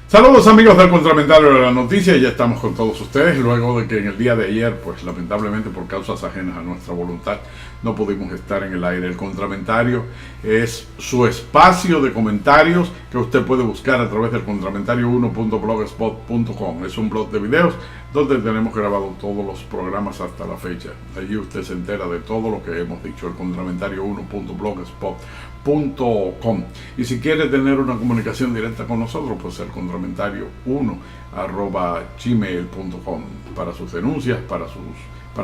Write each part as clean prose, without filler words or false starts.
Saludos amigos del Contramentario de la Noticia, ya estamos con todos ustedes luego de que en el día de ayer, pues lamentablemente por causas ajenas a nuestra voluntad, no pudimos estar en el aire. El Contramentario es su espacio de comentarios que usted puede buscar a través del contramentario1.blogspot.com. Es un blog de videos donde tenemos grabado todos los programas hasta la fecha. Allí usted se entera de todo lo que hemos dicho, el contramentario1.blogspot.com. Y si quiere tener una comunicación directa con nosotros, pues el contramentario1@gmail.com para sus denuncias, para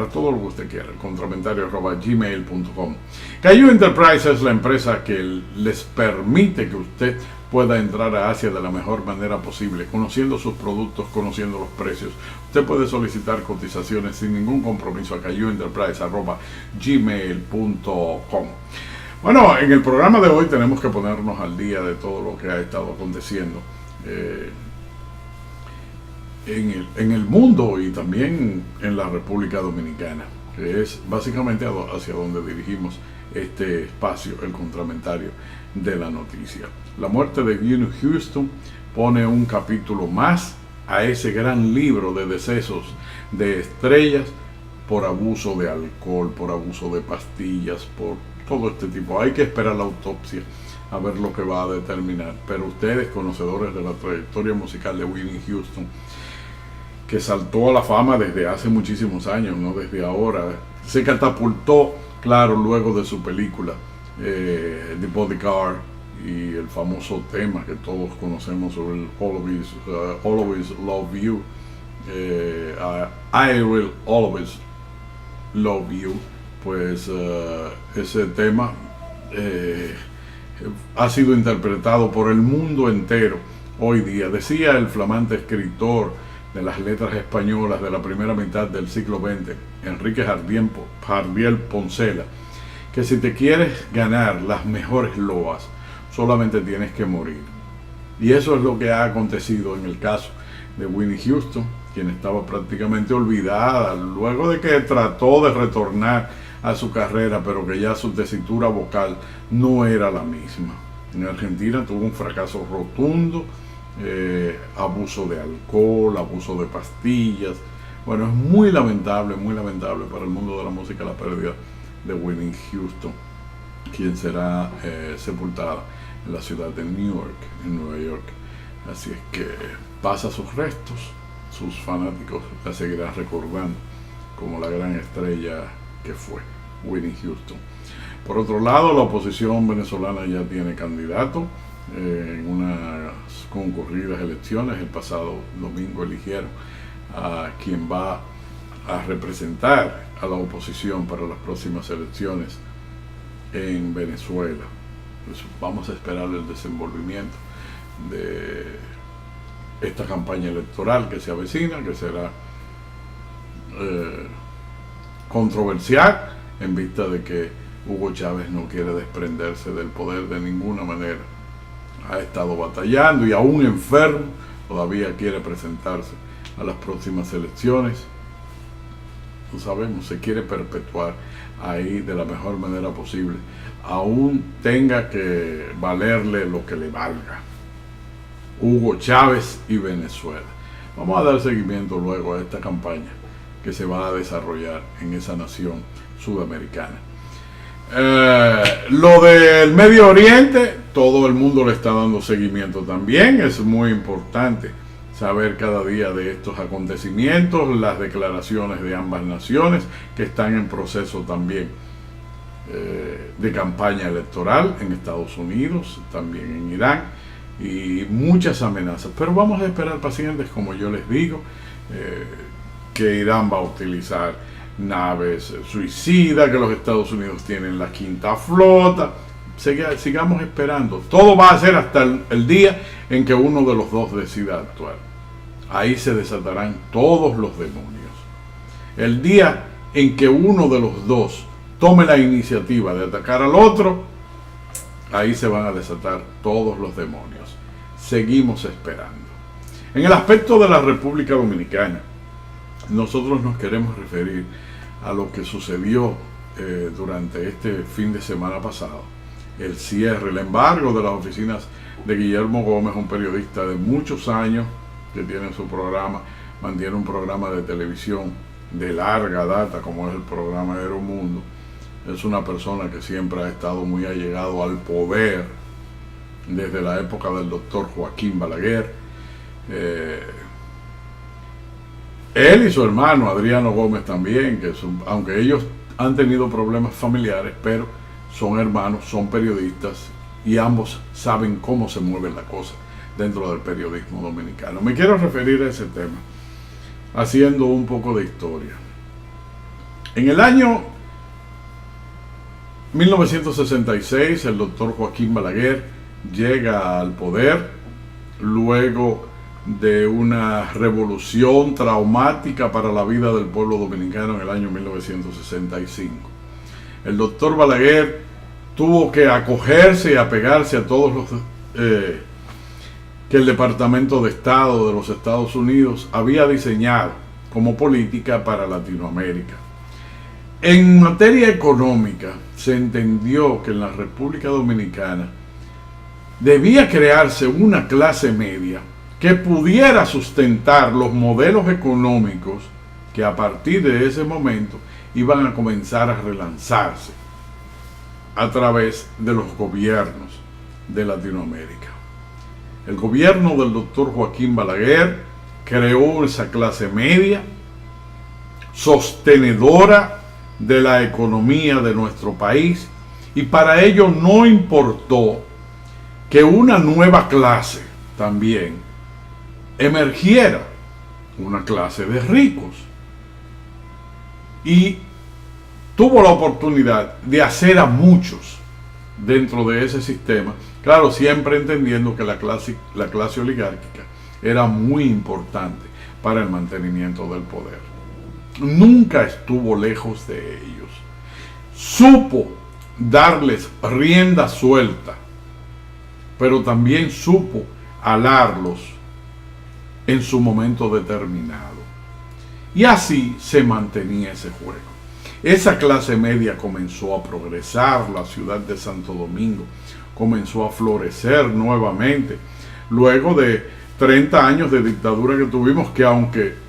todo lo que usted quiera, el contramentario@gmail.com. Caillou Enterprise es la empresa que les permite que usted pueda entrar a Asia de la mejor manera posible, conociendo sus productos, conociendo los precios. Usted puede solicitar cotizaciones sin ningún compromiso a caillouenterprise@gmail.com. Bueno, en el programa de hoy tenemos que ponernos al día de todo lo que ha estado aconteciendo en el mundo y también en la República Dominicana, que es básicamente hacia donde dirigimos este espacio, el Contramentario de la Noticia. La muerte de Whitney Houston pone un capítulo más a ese gran libro de decesos de estrellas por abuso de alcohol, por abuso de pastillas, por todo este tipo. Hay que esperar la autopsia a ver lo que va a determinar, pero ustedes, conocedores de la trayectoria musical de Whitney Houston, que saltó a la fama desde hace muchísimos años, no desde ahora, se catapultó, claro, luego de su película The Bodyguard y el famoso tema que todos conocemos sobre el Always Love You, I Will Always Love You. Pues ese tema ha sido interpretado por el mundo entero hoy día. Decía el flamante escritor de las letras españolas de la primera mitad del siglo XX, Enrique Jardiel Poncela, que si te quieres ganar las mejores loas, solamente tienes que morir. Y eso es lo que ha acontecido en el caso de Whitney Houston, quien estaba prácticamente olvidada luego de que trató de retornar a su carrera, pero que ya su tesitura vocal no era la misma. En Argentina tuvo un fracaso rotundo, abuso de alcohol, abuso de pastillas. Bueno, es muy lamentable para el mundo de la música la pérdida de Whitney Houston, quien será sepultada en la ciudad de New York, en Nueva York. Así es que pasa sus restos, sus fanáticos la seguirán recordando como la gran estrella que fue Whitney Houston. Por otro lado, la oposición venezolana ya tiene candidato en unas concurridas elecciones. El pasado domingo eligieron a quien va a representar a la oposición para las próximas elecciones en Venezuela. Pues vamos a esperar el desenvolvimiento de esta campaña electoral que se avecina, que será controversial en vista de que Hugo Chávez no quiere desprenderse del poder de ninguna manera. Ha estado batallando y aún enfermo, todavía quiere presentarse a las próximas elecciones. No sabemos, se quiere perpetuar ahí de la mejor manera posible, aún tenga que valerle lo que le valga. Hugo Chávez y Venezuela. Vamos a dar seguimiento luego a esta campaña que se va a desarrollar en esa nación sudamericana. Lo del Medio Oriente, todo el mundo le está dando seguimiento también. Es muy importante saber cada día de estos acontecimientos, las declaraciones de ambas naciones que están en proceso también de campaña electoral en Estados Unidos, también en Irán, y muchas amenazas. Pero vamos a esperar pacientes, como yo les digo, que Irán va a utilizar naves suicidas, que los Estados Unidos tienen la quinta flota. Sigamos esperando. Todo va a ser hasta el día en que uno de los dos decida actuar. Ahí se desatarán todos los demonios. El día en que uno de los dos tome la iniciativa de atacar al otro, ahí se van a desatar todos los demonios. Seguimos esperando. En el aspecto de la República Dominicana, nosotros nos queremos referir a lo que sucedió durante este fin de semana pasado. El cierre, el embargo de las oficinas de Guillermo Gómez, un periodista de muchos años que tiene su programa, mantiene un programa de televisión de larga data como es el programa Aeromundo. Es una persona que siempre ha estado muy allegado al poder desde la época del doctor Joaquín Balaguer. Él y su hermano Adriano Gómez también, que aunque ellos han tenido problemas familiares, pero son hermanos, son periodistas y ambos saben cómo se mueve la cosa dentro del periodismo dominicano. Me quiero referir a ese tema haciendo un poco de historia. En el año 1966 el doctor Joaquín Balaguer llega al poder luego de una revolución traumática para la vida del pueblo dominicano en el año 1965. El doctor Balaguer tuvo que acogerse y apegarse a todos los que el Departamento de Estado de los Estados Unidos había diseñado como política para Latinoamérica. En materia económica se entendió que en la República Dominicana debía crearse una clase media que pudiera sustentar los modelos económicos que a partir de ese momento iban a comenzar a relanzarse a través de los gobiernos de Latinoamérica. El gobierno del doctor Joaquín Balaguer creó esa clase media sostenedora de la economía de nuestro país, y para ello no importó que una nueva clase también emergiera, una clase de ricos, y tuvo la oportunidad de hacer a muchos dentro de ese sistema, claro, siempre entendiendo que la clase oligárquica era muy importante para el mantenimiento del poder. Nunca estuvo lejos de ellos. Supo darles rienda suelta, pero también supo alarlos en su momento determinado. Y así se mantenía ese juego. Esa clase media comenzó a progresar, la ciudad de Santo Domingo comenzó a florecer nuevamente, luego de 30 años de dictadura que tuvimos, que aunque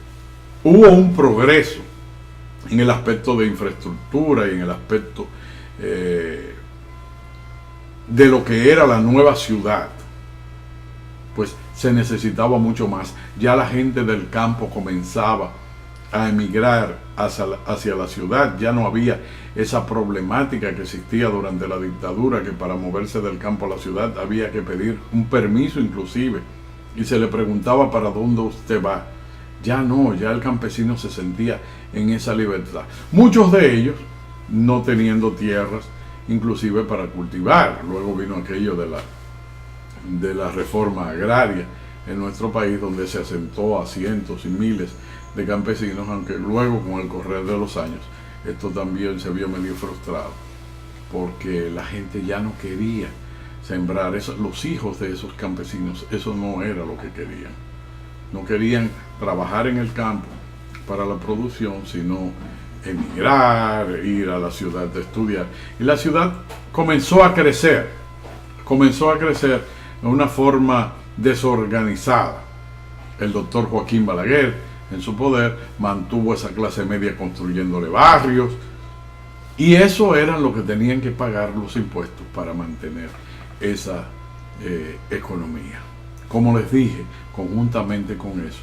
hubo un progreso en el aspecto de infraestructura y en el aspecto de lo que era la nueva ciudad, pues se necesitaba mucho más. Ya la gente del campo comenzaba a emigrar hacia la ciudad, ya no había esa problemática que existía durante la dictadura, que para moverse del campo a la ciudad había que pedir un permiso inclusive, y se le preguntaba para dónde usted va. Ya no, ya el campesino se sentía en esa libertad. Muchos de ellos no teniendo tierras inclusive para cultivar. Luego vino aquello de la reforma agraria en nuestro país, donde se asentó a cientos y miles de campesinos, aunque luego con el correr de los años esto también se vio medio frustrado, porque la gente ya no quería sembrar. Los hijos de esos campesinos, eso no era lo que querían. No querían trabajar en el campo para la producción, sino emigrar, ir a la ciudad a estudiar. Y la ciudad comenzó a crecer de una forma desorganizada. El doctor Joaquín Balaguer, en su poder, mantuvo esa clase media construyéndole barrios, y eso era lo que tenían que pagar los impuestos para mantener esa economía. Como les dije, conjuntamente con eso,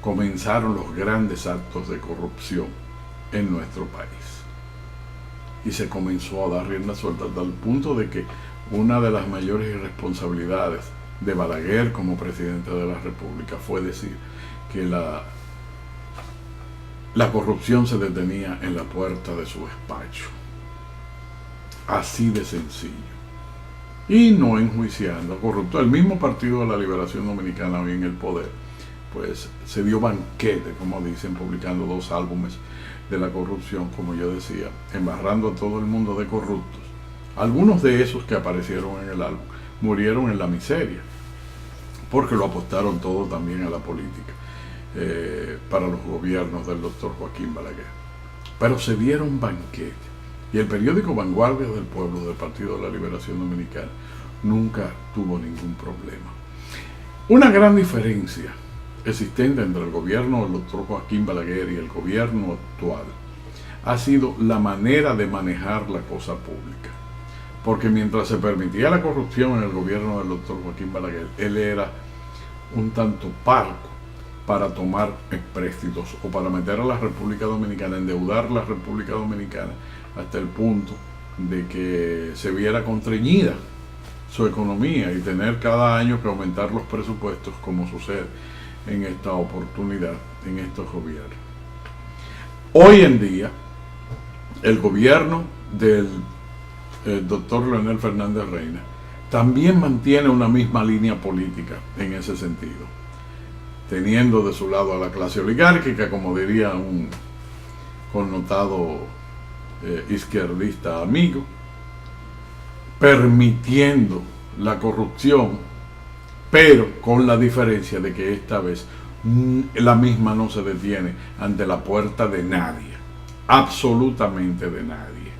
comenzaron los grandes actos de corrupción en nuestro país. Y se comenzó a dar rienda suelta hasta el punto de que una de las mayores irresponsabilidades de Balaguer como presidente de la República fue decir que la corrupción se detenía en la puerta de su despacho. Así de sencillo. Y no enjuiciando a corruptos. El mismo Partido de la Liberación Dominicana, hoy en el poder, pues se dio banquete, como dicen, publicando 2 álbumes de la corrupción, como yo decía, embarrando a todo el mundo de corruptos. Algunos de esos que aparecieron en el álbum murieron en la miseria, porque lo apostaron todo también a la política, para los gobiernos del doctor Joaquín Balaguer. Pero se dieron banquete. Y el periódico Vanguardia del Pueblo del Partido de la Liberación Dominicana nunca tuvo ningún problema. Una gran diferencia existente entre el gobierno del doctor Joaquín Balaguer y el gobierno actual ha sido la manera de manejar la cosa pública. Porque mientras se permitía la corrupción en el gobierno del doctor Joaquín Balaguer, él era un tanto parco para tomar empréstitos o para meter a la República Dominicana, endeudar a la República Dominicana hasta el punto de que se viera constreñida su economía y tener cada año que aumentar los presupuestos, como sucede en esta oportunidad, en estos gobiernos. Hoy en día, el gobierno del doctor Leonel Fernández Reina también mantiene una misma línea política en ese sentido, teniendo de su lado a la clase oligárquica, como diría un connotado izquierdista amigo, permitiendo la corrupción, pero con la diferencia de que esta vez la misma no se detiene ante la puerta de nadie, absolutamente de nadie.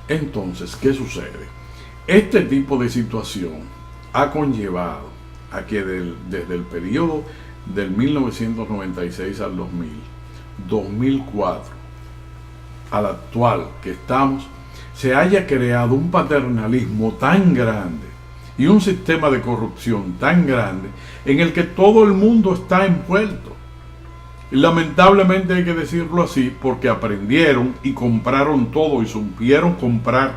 Entonces, ¿qué sucede? Este tipo de situación ha conllevado a que desde el periodo del 1996 al 2000, 2004, al actual que estamos, se haya creado un paternalismo tan grande y un sistema de corrupción tan grande en el que todo el mundo está envuelto. Y lamentablemente hay que decirlo así, porque aprendieron y compraron todo y supieron comprar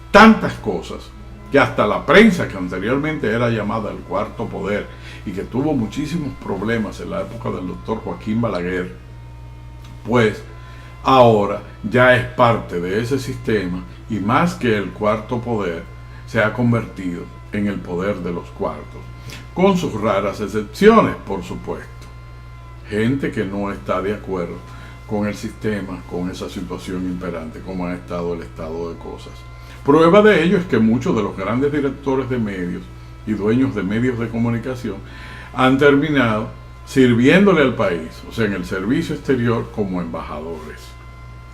tantas cosas que hasta la prensa, que anteriormente era llamada el cuarto poder y que tuvo muchísimos problemas en la época del doctor Joaquín Balaguer, pues ahora ya es parte de ese sistema y más que el cuarto poder se ha convertido en el poder de los cuartos, con sus raras excepciones, por supuesto. Gente que no está de acuerdo con el sistema, con esa situación imperante como ha estado el estado de cosas. Prueba de ello es que muchos de los grandes directores de medios y dueños de medios de comunicación han terminado sirviéndole al país, o sea, en el servicio exterior como embajadores.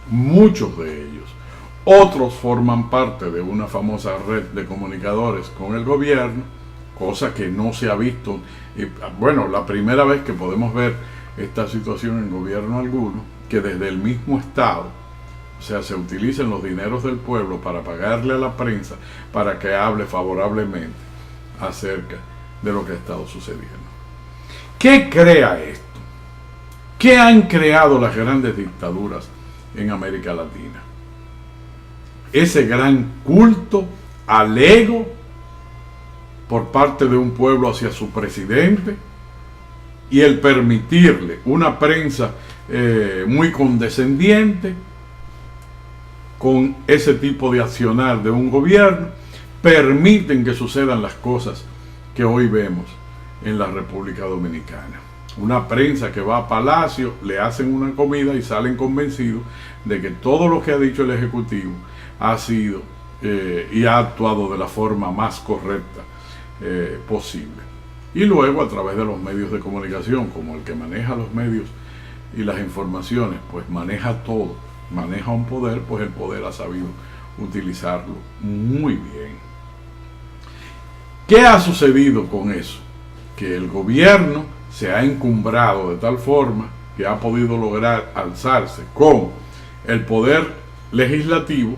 Muchos de ellos. Otros forman parte de una famosa red de comunicadores con el gobierno, cosa que no se ha visto. Bueno, la primera vez que podemos ver esta situación en gobierno alguno, que desde el mismo Estado, o sea, se utilicen los dineros del pueblo para pagarle a la prensa para que hable favorablemente acerca de lo que ha estado sucediendo. ¿Qué crea esto? ¿Qué han creado las grandes dictaduras en América Latina? Ese gran culto al ego por parte de un pueblo hacia su presidente y el permitirle una prensa muy condescendiente con ese tipo de accionar de un gobierno, permiten que sucedan las cosas que hoy vemos en la República Dominicana. Una prensa que va a Palacio, le hacen una comida y salen convencidos de que todo lo que ha dicho el Ejecutivo ha sido y ha actuado de la forma más correcta posible. Y luego a través de los medios de comunicación, como el que maneja los medios y las informaciones, pues maneja todo, maneja un poder, pues el poder ha sabido utilizarlo muy bien. ¿Qué ha sucedido con eso? Que el gobierno se ha encumbrado de tal forma que ha podido lograr alzarse con el poder legislativo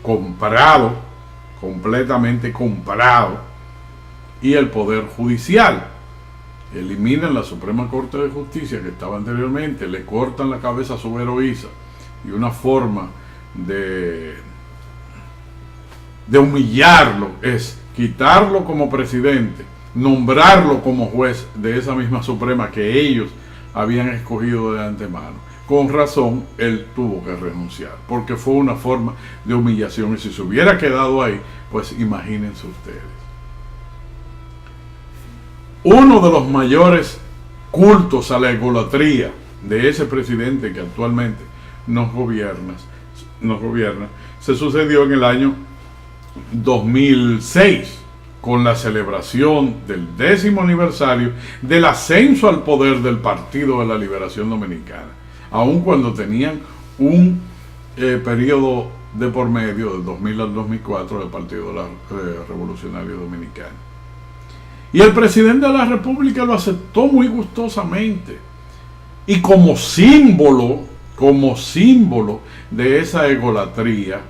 comprado, completamente comprado, y el poder judicial. Eliminan la Suprema Corte de Justicia que estaba anteriormente, le cortan la cabeza a su heroísa, y una forma de humillarlo es quitarlo como presidente, nombrarlo como juez de esa misma Suprema que ellos habían escogido de antemano. Con razón, él tuvo que renunciar, porque fue una forma de humillación, y si se hubiera quedado ahí, pues imagínense ustedes. Uno de los mayores cultos a la egolatría de ese presidente que actualmente nos gobierna, se sucedió en el año 2006, con la celebración del 10º aniversario del ascenso al poder del Partido de la Liberación Dominicana, aun cuando tenían un periodo de por medio del 2000 al 2004 del Partido Revolucionario Dominicano. Y el presidente de la República lo aceptó muy gustosamente. Y como símbolo de esa egolatría,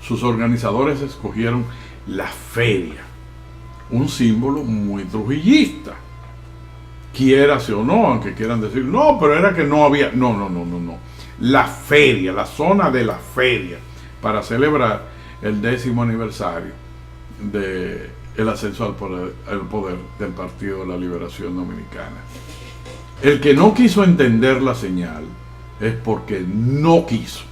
sus organizadores escogieron la feria, un símbolo muy trujillista, quiérase o no, aunque quieran decir, no, pero era que no había, no, la feria, la zona de la feria, para celebrar el 10º aniversario del ascenso al poder del Partido de la Liberación Dominicana. El que no quiso entender la señal es porque no quiso.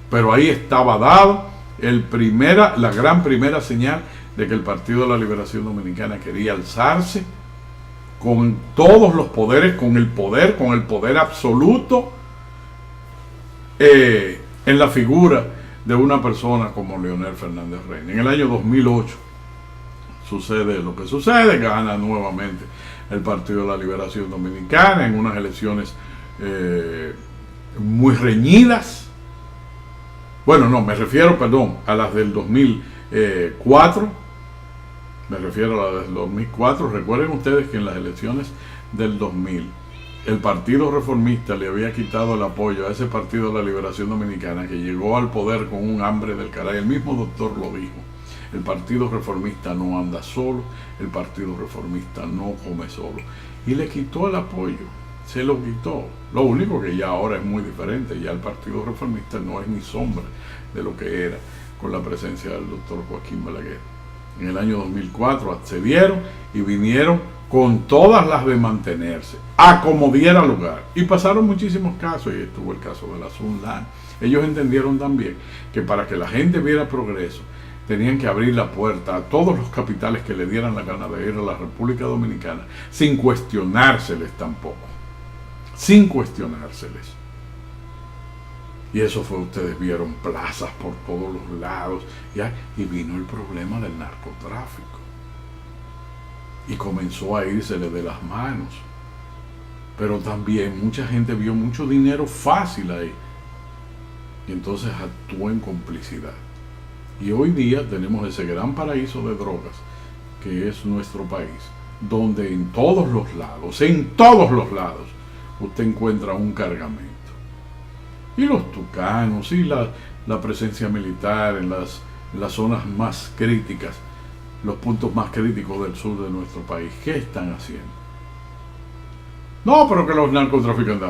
Pero ahí estaba dado la gran primera señal de que el Partido de la Liberación Dominicana quería alzarse con todos los poderes, con el poder absoluto, en la figura de una persona como Leonel Fernández Reina. En el año 2008 sucede lo que sucede, gana nuevamente el Partido de la Liberación Dominicana en unas elecciones muy reñidas. Bueno, no, me refiero, a las del 2004. Me refiero a las del 2004. Recuerden ustedes que en las elecciones del 2000 el Partido Reformista le había quitado el apoyo a ese Partido de la Liberación Dominicana, que llegó al poder con un hambre del caray. El mismo doctor lo dijo: el Partido Reformista no anda solo, el Partido Reformista no come solo. Y le quitó el apoyo, se lo quitó. Lo único que ya ahora es muy diferente, ya el Partido Reformista no es ni sombra de lo que era con la presencia del doctor Joaquín Balaguer. En el año 2004 accedieron y vinieron con todas las de mantenerse, a como diera lugar. Y pasaron muchísimos casos, y estuvo el caso de la Sunlan. Ellos entendieron también que para que la gente viera progreso, tenían que abrir la puerta a todos los capitales que le dieran la gana de ir a la República Dominicana, sin cuestionárseles tampoco. Sin cuestionárseles. Y eso fue, ustedes vieron plazas por todos los lados, ¿ya? Y vino el problema del narcotráfico. Y comenzó a írsele de las manos. Pero también mucha gente vio mucho dinero fácil ahí. Y entonces actuó en complicidad. Y hoy día tenemos ese gran paraíso de drogas que es nuestro país, donde en todos los lados, usted encuentra un cargamento. Y los tucanos y la presencia militar en las zonas más críticas, los puntos más críticos del sur de nuestro país, ¿qué están haciendo? No, pero que los narcotraficantes,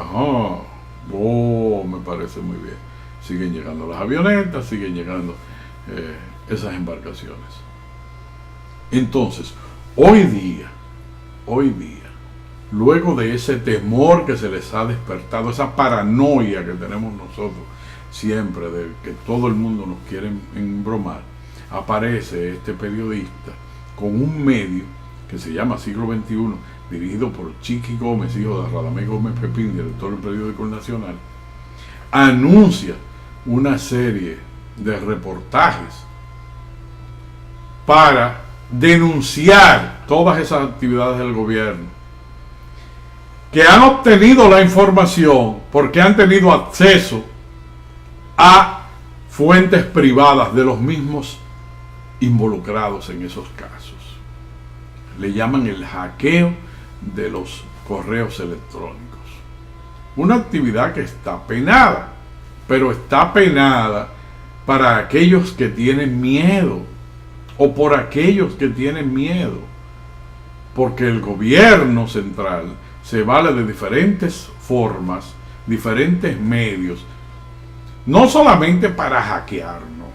me parece muy bien. Siguen llegando las avionetas, siguen llegando esas embarcaciones. Entonces, hoy día, luego de ese temor que se les ha despertado, esa paranoia que tenemos nosotros siempre de que todo el mundo nos quiere embromar, aparece este periodista con un medio que se llama Siglo XXI, dirigido por Chiqui Gómez, hijo de Radamés Gómez Pepín, director del periódico El Nacional, anuncia una serie de reportajes para denunciar todas esas actividades del gobierno, que han obtenido la información porque han tenido acceso a fuentes privadas de los mismos involucrados en esos casos. Le llaman el hackeo de los correos electrónicos. Una actividad que está penada, pero está penada para aquellos que tienen miedo, o por aquellos que tienen miedo, porque el gobierno central se vale de diferentes formas, diferentes medios, no solamente para hackearnos,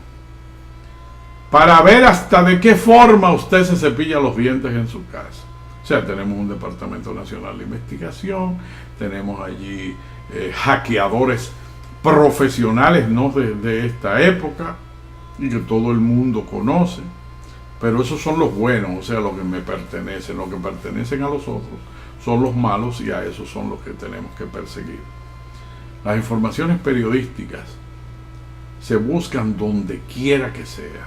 para ver hasta de qué forma usted se cepilla los dientes en su casa. O sea, tenemos un Departamento Nacional de Investigación, tenemos allí hackeadores profesionales, no de esta época, y que todo el mundo conoce. Pero esos son los buenos, o sea, los que me pertenecen. Los que pertenecen a los otros son los malos, y a esos son los que tenemos que perseguir. Las informaciones periodísticas se buscan donde quiera que sea,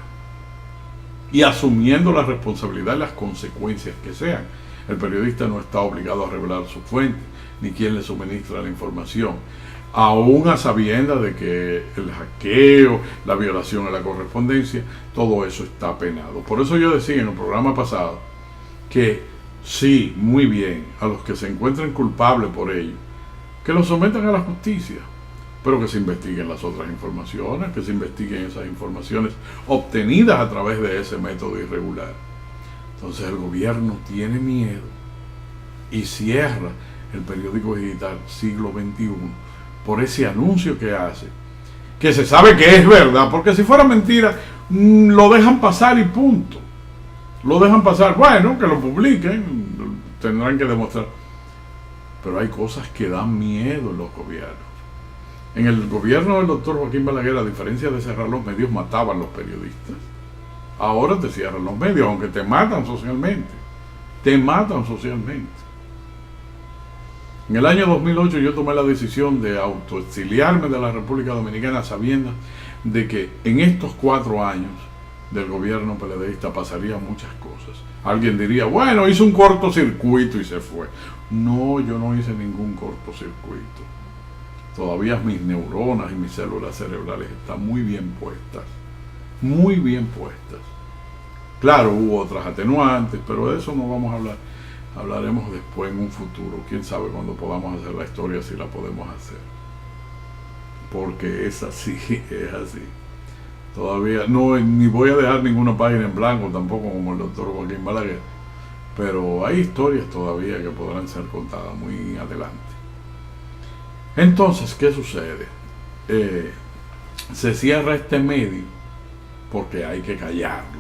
y asumiendo la responsabilidad y las consecuencias que sean. El periodista no está obligado a revelar su fuente, ni quién le suministra la información. aún a sabiendas de que el hackeo, la violación a la correspondencia, todo eso está penado. Por eso yo decía en el programa pasado que sí, muy bien, a los que se encuentren culpables por ello, que los sometan a la justicia, pero que se investiguen las otras informaciones, que se investiguen esas informaciones obtenidas a través de ese método irregular. Entonces el gobierno tiene miedo y cierra el periódico digital Siglo XXI por ese anuncio que hace, que se sabe que es verdad, porque si fuera mentira, lo dejan pasar y punto. Lo dejan pasar, bueno, que lo publiquen, tendrán que demostrar. Pero hay cosas que dan miedo en los gobiernos. En el gobierno del doctor Joaquín Balaguer, a diferencia de cerrar los medios, mataban los periodistas. Ahora te cierran los medios, aunque te matan socialmente. Te matan socialmente. En el año 2008 yo tomé la decisión de autoexiliarme de la República Dominicana sabiendo de que en estos 4 años del gobierno PLDista pasarían muchas cosas. Alguien diría, bueno, hizo un cortocircuito y se fue. No, yo no hice ningún cortocircuito. Todavía mis neuronas y mis células cerebrales están muy bien puestas. Muy bien puestas. Claro, hubo otras atenuantes, pero de eso no vamos a hablar. Hablaremos después en un futuro. Quién sabe cuando podamos hacer la historia, si la podemos hacer. Porque es así, es así. Todavía no, ni voy a dejar ninguna página en blanco tampoco como el doctor Joaquín Balaguer. Pero hay historias todavía que podrán ser contadas muy adelante. Entonces, ¿qué sucede? Se cierra este medio porque hay que callarlos.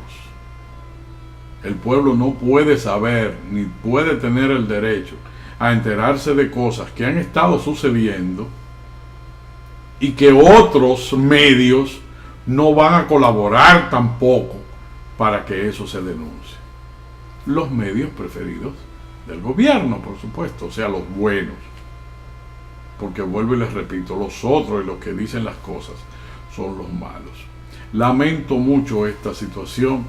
El pueblo no puede saber ni puede tener el derecho a enterarse de cosas que han estado sucediendo y que otros medios no van a colaborar tampoco para que eso se denuncie. Los medios preferidos del gobierno, por supuesto, o sea, los buenos. Porque vuelvo y les repito, los otros y los que dicen las cosas son los malos. Lamento mucho esta situación.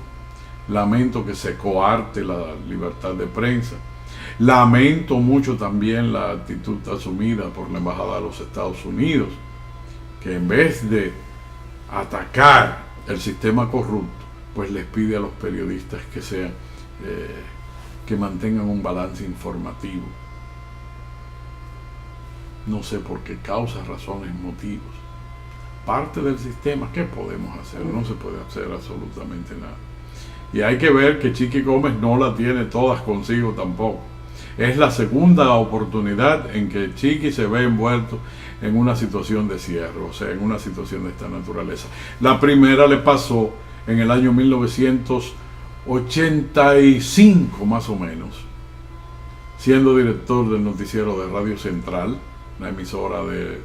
Lamento que se coarte la libertad de prensa. Lamento mucho también la actitud asumida por la Embajada de los Estados Unidos, que en vez de atacar el sistema corrupto, pues les pide a los periodistas que sean, que mantengan un balance informativo. No sé por qué causas, razones, motivos. Parte del sistema, ¿qué podemos hacer? No se puede hacer absolutamente nada. Y hay que ver que Chiqui Gómez no la tiene todas consigo tampoco. Es la segunda oportunidad en que Chiqui se ve envuelto en una situación de cierre, o sea, en una situación de esta naturaleza. La primera le pasó en el año 1985 más o menos, siendo director del noticiero de Radio Central, la emisora de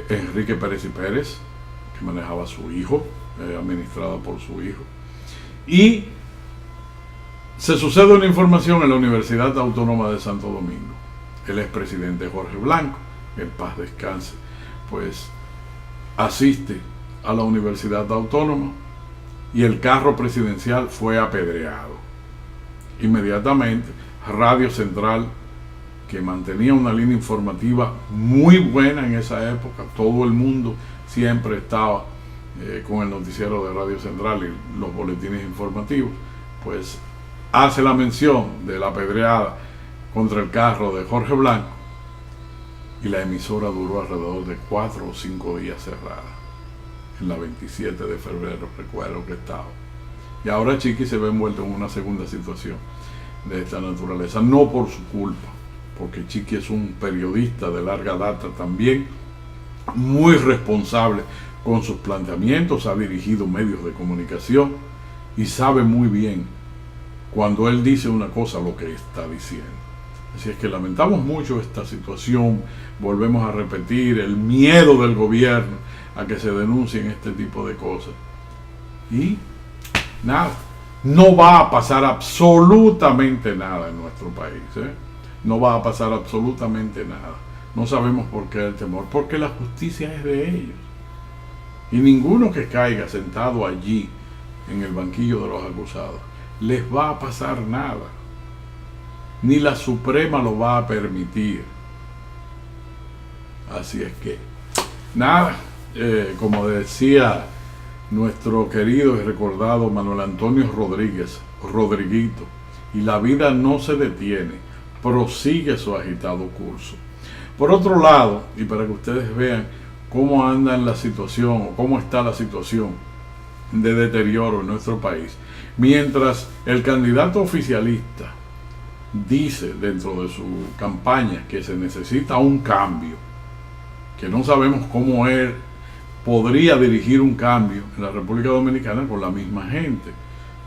Enrique Pérez y Pérez, que manejaba su hijo, administrada por su hijo. Y se sucede una información en la Universidad Autónoma de Santo Domingo. El expresidente Jorge Blanco, en paz descanse, pues asiste a la Universidad Autónoma y el carro presidencial fue apedreado. Inmediatamente, Radio Central, que mantenía una línea informativa muy buena en esa época, todo el mundo siempre estaba con el noticiero de Radio Central y los boletines informativos, pues hace la mención de la apedreada contra el carro de Jorge Blanco, y la emisora duró alrededor de 4 o 5 días cerrada. En la 27 de febrero recuerdo que estaba. Y ahora Chiqui se ve envuelto en una segunda situación de esta naturaleza, no por su culpa, porque Chiqui es un periodista de larga data también, muy responsable con sus planteamientos, ha dirigido medios de comunicación y sabe muy bien cuando él dice una cosa lo que está diciendo. Así es que lamentamos mucho esta situación, volvemos a repetir el miedo del gobierno a que se denuncien este tipo de cosas. Y nada, no va a pasar absolutamente nada en nuestro país, no va a pasar absolutamente nada. No sabemos por qué el temor, porque la justicia es de ellos. Y ninguno que caiga sentado allí en el banquillo de los acusados les va a pasar nada. Ni la Suprema lo va a permitir. Así es que, nada, como decía nuestro querido y recordado Manuel Antonio Rodríguez, Rodriguito, y la vida no se detiene, prosigue su agitado curso. Por otro lado, y para que ustedes vean cómo anda en la situación, o cómo está la situación de deterioro en nuestro país, mientras el candidato oficialista dice dentro de su campaña que se necesita un cambio, que no sabemos cómo él podría dirigir un cambio en la República Dominicana con la misma gente,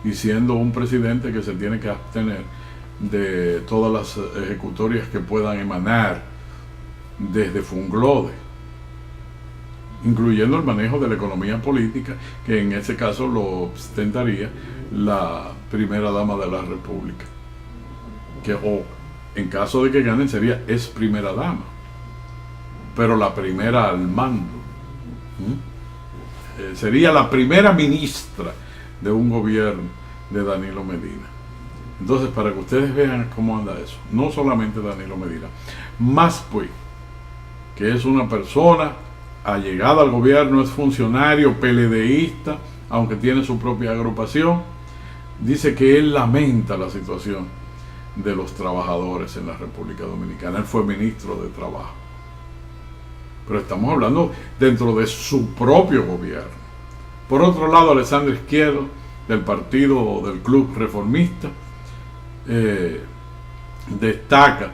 y siendo un presidente que se tiene que abstener de todas las ejecutorias que puedan emanar desde Funglode, incluyendo el manejo de la economía política, que en ese caso lo ostentaría la primera dama de la República, que o en caso de que ganen sería ex primera dama, pero la primera al mando. Sería la primera ministra de un gobierno de Danilo Medina. Entonces, para que ustedes vean cómo anda eso, no solamente Danilo Medina, más pues, que es una persona allegada al gobierno, es funcionario PLDista, aunque tiene su propia agrupación, dice que él lamenta la situación de los trabajadores en la República Dominicana. Él fue ministro de Trabajo, pero estamos hablando dentro de su propio gobierno. Por otro lado, Alessandro Izquierdo, del partido del Club Reformista, destaca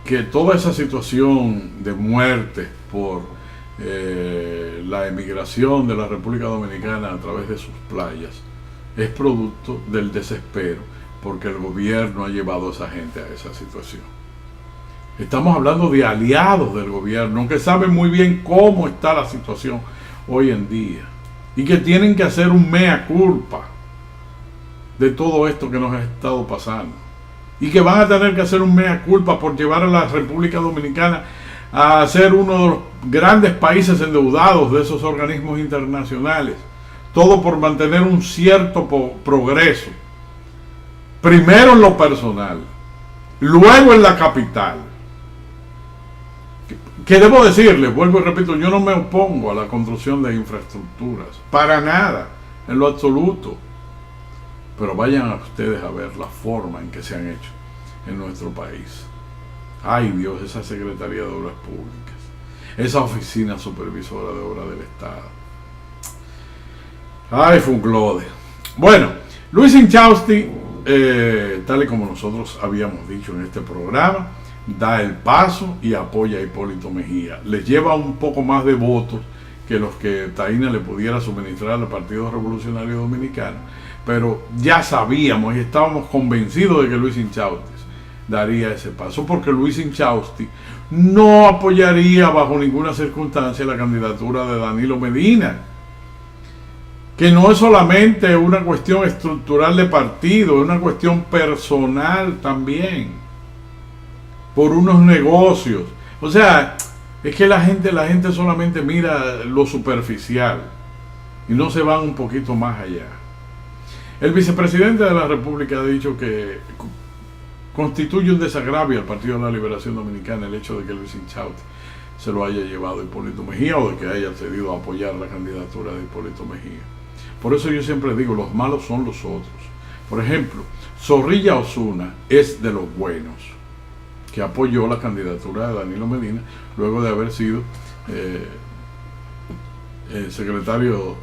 que toda esa situación de muertes por la emigración de la República Dominicana a través de sus playas es producto del desespero, porque el gobierno ha llevado a esa gente a esa situación. Estamos hablando de aliados del gobierno que saben muy bien cómo está la situación hoy en día y que tienen que hacer un mea culpa de todo esto que nos ha estado pasando, y que van a tener que hacer un mea culpa por llevar a la República Dominicana a ser uno de los grandes países endeudados de esos organismos internacionales, todo por mantener un cierto progreso, primero en lo personal, luego en la capital. Que debo decirles, vuelvo y repito, yo no me opongo a la construcción de infraestructuras, para nada, en lo absoluto. Pero vayan a ustedes a ver la forma en que se han hecho en nuestro país. Ay Dios, esa Secretaría de Obras Públicas, esa Oficina Supervisora de Obras del Estado. Ay, Funglode. Bueno, Luis Inchausti, tal y como nosotros habíamos dicho en este programa, da el paso y apoya a Hipólito Mejía. Les lleva un poco más de votos que los que Taina le pudiera suministrar al Partido Revolucionario Dominicano, pero ya sabíamos y estábamos convencidos de que Luis Inchausti daría ese paso, porque Luis Inchausti no apoyaría bajo ninguna circunstancia la candidatura de Danilo Medina, que no es solamente una cuestión estructural de partido, es una cuestión personal también, por unos negocios. O sea, es que la gente solamente mira lo superficial y no se van un poquito más allá. El vicepresidente de la República ha dicho que constituye un desagravio al Partido de la Liberación Dominicana el hecho de que Luis Inchausti se lo haya llevado a Hipólito Mejía, o de que haya cedido a apoyar la candidatura de Hipólito Mejía. Por eso yo siempre digo, los malos son los otros. Por ejemplo, Zorrilla Osuna es de los buenos, que apoyó la candidatura de Danilo Medina luego de haber sido secretario,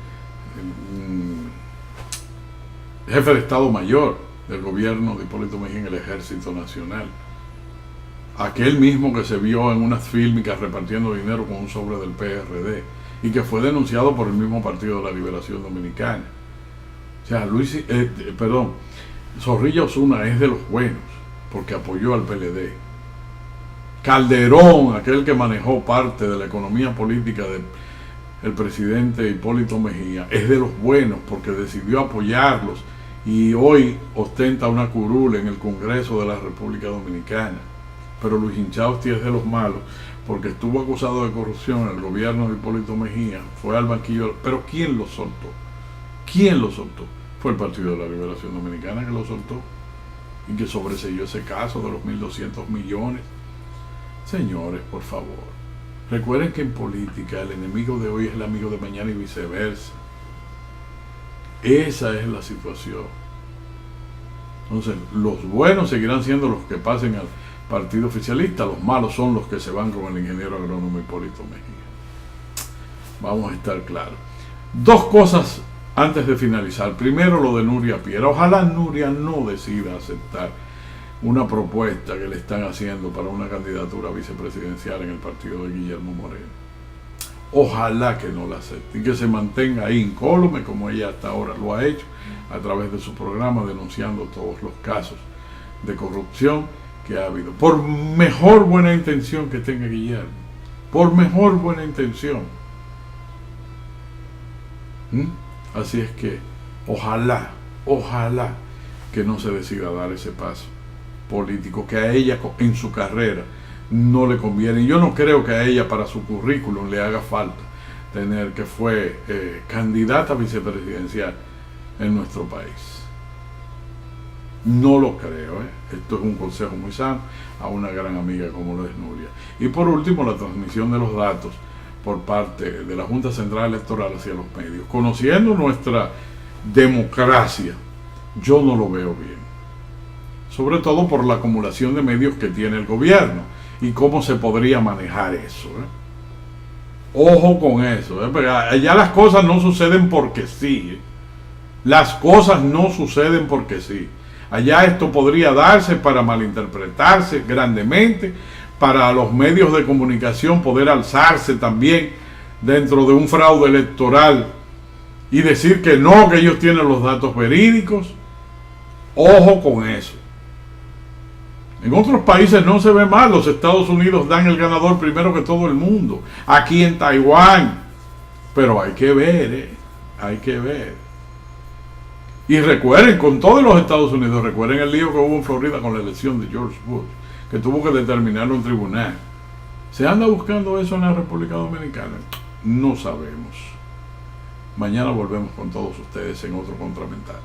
jefe de Estado Mayor del gobierno de Hipólito Mejía en el Ejército Nacional. Aquel mismo que se vio en unas fílmicas repartiendo dinero con un sobre del PRD y que fue denunciado por el mismo Partido de la Liberación Dominicana. O sea, Zorrilla Osuna es de los buenos porque apoyó al PLD. Calderón, aquel que manejó parte de la economía política del presidente Hipólito Mejía, es de los buenos porque decidió apoyarlos y hoy ostenta una curul en el Congreso de la República Dominicana. Pero Luis Inchausti es de los malos porque estuvo acusado de corrupción en el gobierno de Hipólito Mejía, fue al banquillo, pero ¿quién lo soltó? ¿Quién lo soltó? Fue el Partido de la Liberación Dominicana que lo soltó y que sobreseyó ese caso de los 1.200 millones. Señores, por favor, Recuerden que en política el enemigo de hoy es el amigo de mañana y viceversa. Esa es la situación. Entonces, los buenos seguirán siendo los que pasen al partido oficialista, los malos son los que se van con el ingeniero agrónomo Hipólito Mejía. Vamos a estar claros. Dos cosas antes de finalizar. Primero, lo de Nuria Piera. Ojalá Nuria no decida aceptar una propuesta que le están haciendo para una candidatura vicepresidencial en el partido de Guillermo Moreno. Ojalá que no la acepte y que se mantenga ahí incólume como ella hasta ahora lo ha hecho a través de su programa, denunciando todos los casos de corrupción que ha habido. Por mejor buena intención que tenga Guillermo, por mejor buena intención. Así es que ojalá que no se decida dar ese paso político que a ella en su carrera no le conviene. Y yo no creo que a ella para su currículum le haga falta tener que fue candidata vicepresidencial en nuestro país. No lo creo. Esto es un consejo muy sano a una gran amiga como lo es Nuria. Y por último, la transmisión de los datos por parte de la Junta Central Electoral hacia los medios. Conociendo nuestra democracia, yo no lo veo bien. Sobre todo por la acumulación de medios que tiene el gobierno y cómo se podría manejar eso. Ojo con eso. Allá las cosas no suceden porque sí. Las cosas no suceden porque sí. Allá esto podría darse para malinterpretarse grandemente, para los medios de comunicación poder alzarse también dentro de un fraude electoral y decir que no, que ellos tienen los datos verídicos. Ojo con eso. En otros países no se ve mal. Los Estados Unidos dan el ganador primero que todo el mundo. Aquí en Taiwán. Pero hay que ver, hay que ver. Y recuerden, con todos los Estados Unidos, recuerden el lío que hubo en Florida con la elección de George Bush, que tuvo que determinarlo en tribunal. ¿Se anda buscando eso en la República Dominicana? No sabemos. Mañana volvemos con todos ustedes en otro Contramentario.